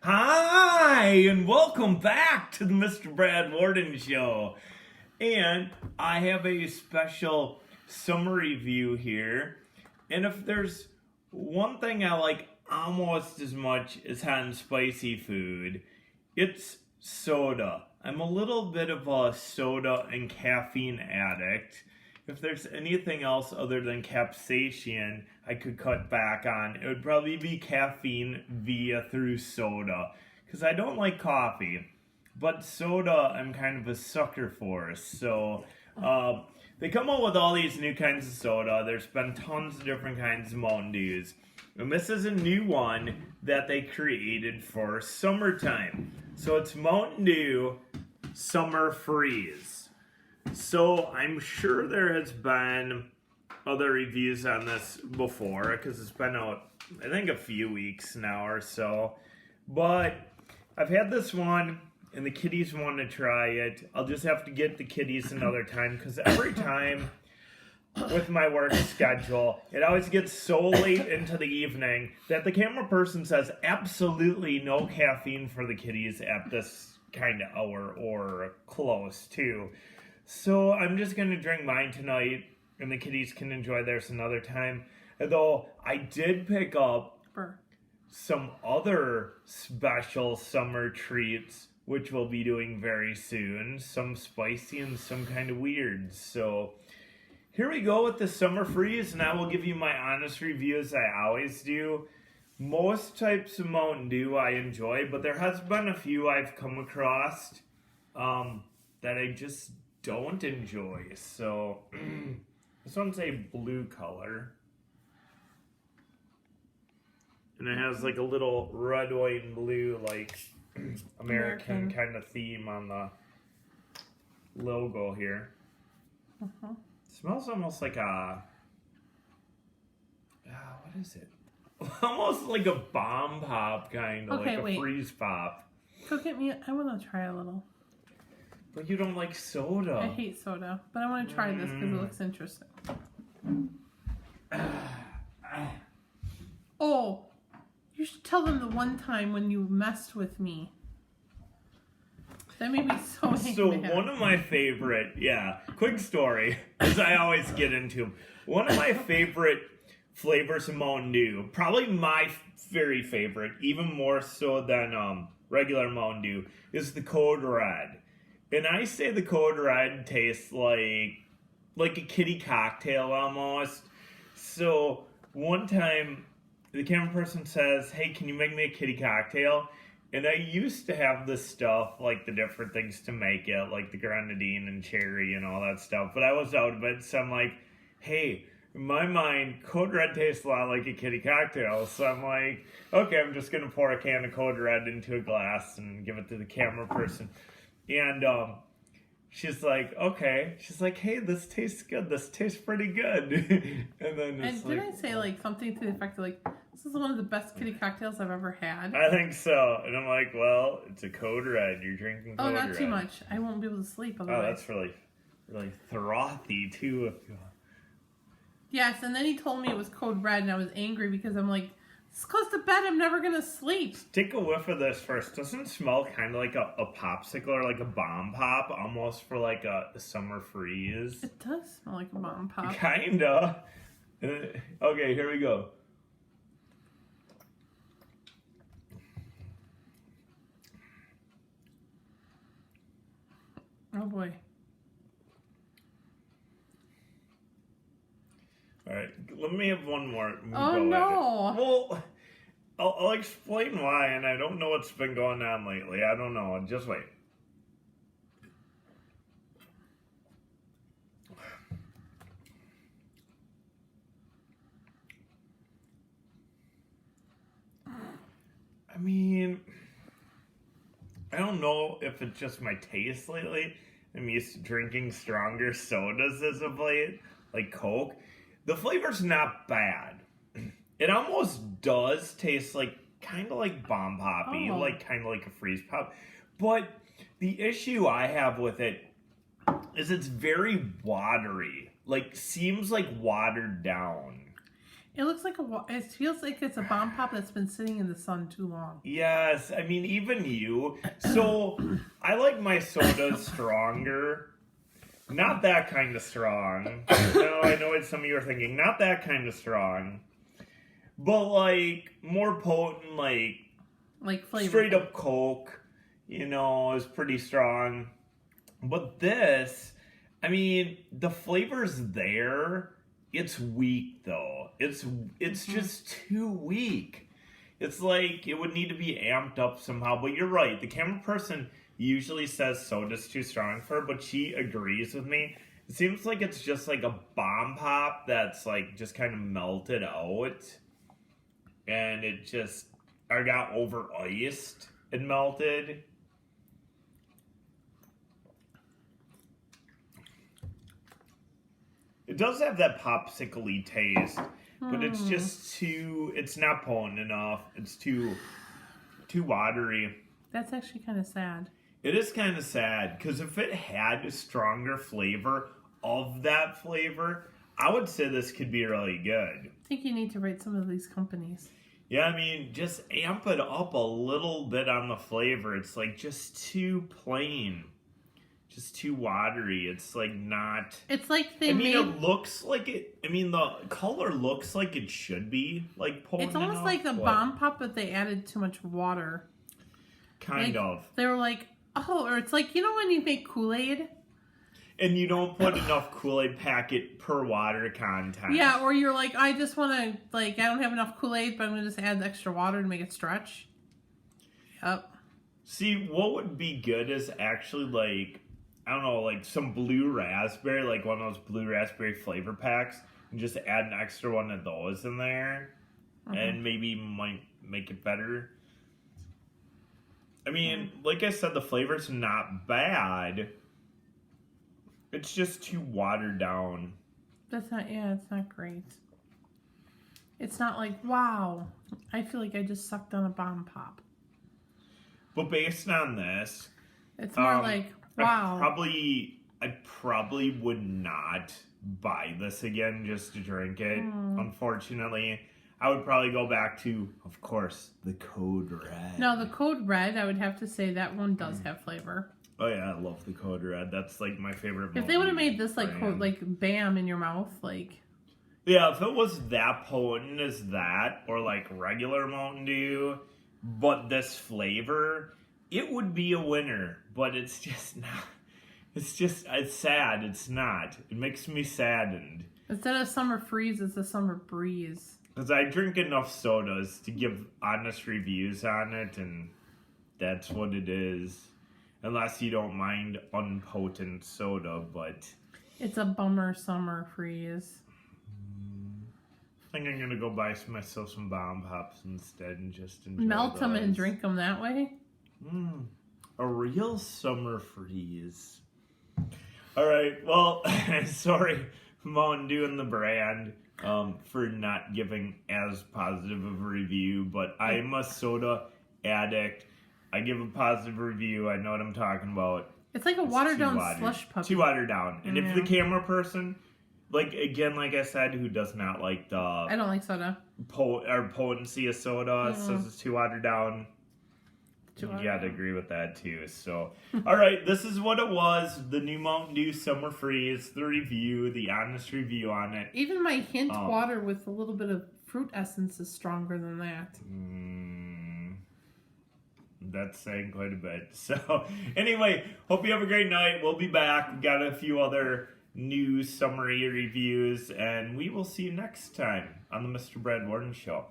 Hi, and welcome back to the Mr. Brad Worden Show. And I have a special summer review here. And if there's one thing I like almost as much as hot and spicy food, it's soda. I'm a little bit of a soda and caffeine addict. If there's anything else other than capsaicin I could cut back on, it would probably be caffeine through soda. Because I don't like coffee, but soda I'm kind of a sucker for. So they come out with all these new kinds of soda. There's been tons of different kinds of Mountain Dews. And this is a new one that they created for summertime. So it's Mountain Dew Summer Freeze. So I'm sure there has been other reviews on this before because it's been out, I think, a few weeks now or so. But I've had this one and the kiddies want to try it. I'll just have to get the kiddies another time because every time with my work schedule, it always gets so late into the evening that the camera person says absolutely no caffeine for the kiddies at this kind of hour or close to. So I'm just going to drink mine tonight, and the kiddies can enjoy theirs another time. Although I did pick up some other special summer treats, which we'll be doing very soon. Some spicy and some kind of weird. So here we go with the Summer Freeze, and I will give you my honest review as I always do. Most types of Mountain Dew I enjoy, but there has been a few I've come across that I just don't enjoy. So this one's a blue color, and it has like a little red, white, and blue like American kind of theme on the logo here. It smells almost like a what is it? Almost like a bomb pop kind of, like a freeze pop. Go get me. I want to try a little. But you don't like soda. I hate soda, but I want to try this because it looks interesting. Oh, you should tell them the one time when you messed with me. That made me so angry. So one of my favorite, quick story, as I always get into. One of my favorite flavors of Mountain Dew, probably my very favorite, even more so than regular Mountain Dew, is the Code Red. And I say the Code Red tastes like a kiddie cocktail almost. So one time the camera person says, "Hey, can you make me a kiddie cocktail?" And I used to have this stuff, like the different things to make it, like the grenadine and cherry and all that stuff. But I was out of it, so I'm like, hey, in my mind, Code Red tastes a lot like a kiddie cocktail. So I'm like, okay, I'm just going to pour a can of Code Red into a glass and give it to the camera person. And she's like, okay. She's like, hey, this tastes good. This tastes pretty good. And then and did I say like something to the effect of like, this is one of the best kiddie cocktails I've ever had? I think so. And I'm like, well, it's a Code Red. You're drinking Code Red. Oh, not too much. I won't be able to sleep otherwise. Oh, that's really frothy too. Yes, and then he told me it was Code Red, and I was angry because I'm like, it's close to bed, I'm never going to sleep. Take a whiff of this first. Doesn't it smell kind of like a popsicle or like a bomb pop, almost for like a summer freeze? It does smell like a bomb pop. Kinda. Okay, here we go. Oh boy. All right, let me have one more. Oh no! Well, I'll explain why, and I don't know what's been going on lately. I don't know. Just wait. I mean, I don't know if it's just my taste lately. I'm used to drinking stronger sodas as of late, like Coke. The flavor's not bad. It almost does taste like kind of like bomb poppy, like kind of like a freeze pop. But the issue I have with it is it's very watery. Like seems like watered down. It looks like it feels like it's a bomb pop that's been sitting in the sun too long. Yes, I mean, even you. So, I like my sodas stronger. Not that kind of strong. No, I know what some of you are thinking. Not that kind of strong. But, like, more potent, like flavor. Straight up Coke, is pretty strong. But this, I mean, the flavor's there. It's weak, though. It's just too weak. It's like it would need to be amped up somehow. But you're right. The camera person usually says soda's too strong for her, but she agrees with me. It seems like it's just like a bomb pop that's like just kind of melted out. And it just, I got over iced and melted. It does have that popsicle-y taste, but it's just it's not potent enough. It's too watery. That's actually kind of sad. It is kind of sad, because if it had a stronger flavor of that flavor, I would say this could be really good. I think you need to rate some of these companies. Yeah, I mean, just amp it up a little bit on the flavor. It's like just too plain. Just too watery. It's like not... It's like it looks like it... I mean, the color looks like it should be, like, potent It's almost enough, like the bomb pop, but they added too much water. Kind of. They were like, or it's like, when you make Kool-Aid? And you don't put enough Kool-Aid packet per water content. Yeah, or you're like, I just want to, I don't have enough Kool-Aid, but I'm going to just add the extra water to make it stretch. Yep. See, what would be good is actually, I don't know, some blue raspberry, like one of those blue raspberry flavor packs, and just add an extra one of those in there, and maybe might make it better. I mean, like I said, the flavor's not bad. It's just too watered down. It's not great. It's not like, wow, I feel like I just sucked on a bomb pop. But based on this... It's more like, wow. I probably would not buy this again just to drink it, unfortunately. I would probably go back to, of course, the Code Red. No, the Code Red, I would have to say that one does have flavor. Oh yeah, I love the Code Red. That's my favorite. If they would have made this bam in your mouth, Yeah, if it was that potent as that, or regular Mountain Dew, but this flavor, it would be a winner. But it's just not. It's sad. It's not. It makes me saddened. Instead of summer freeze, it's a summer breeze. Because I drink enough sodas to give honest reviews on it, and that's what it is. Unless you don't mind unpotent soda, but... It's a bummer summer freeze. I think I'm going to go buy myself some bomb pops instead and just enjoy Melt them and those. drink them that way? A real summer freeze. Alright, well, sorry, Mountain Dew and the brand, for not giving as positive of a review, but I am a soda addict. I give a positive review. I know what I'm talking about. It's like a watered down slush puppy. Too watered down. And if the camera person, like I said, who does not like the... I don't like soda. Potency of soda, says it's too watered down. You gotta agree with that too. So, alright, this is what it was. The new Mountain Dew Summer Freeze, the review, the honest review on it. Even my hint water with a little bit of fruit essence is stronger than that. That's saying quite a bit. So, anyway, hope you have a great night. We'll be back. We've got a few other new summary reviews, and we will see you next time on the Mr. Brad Worden Show.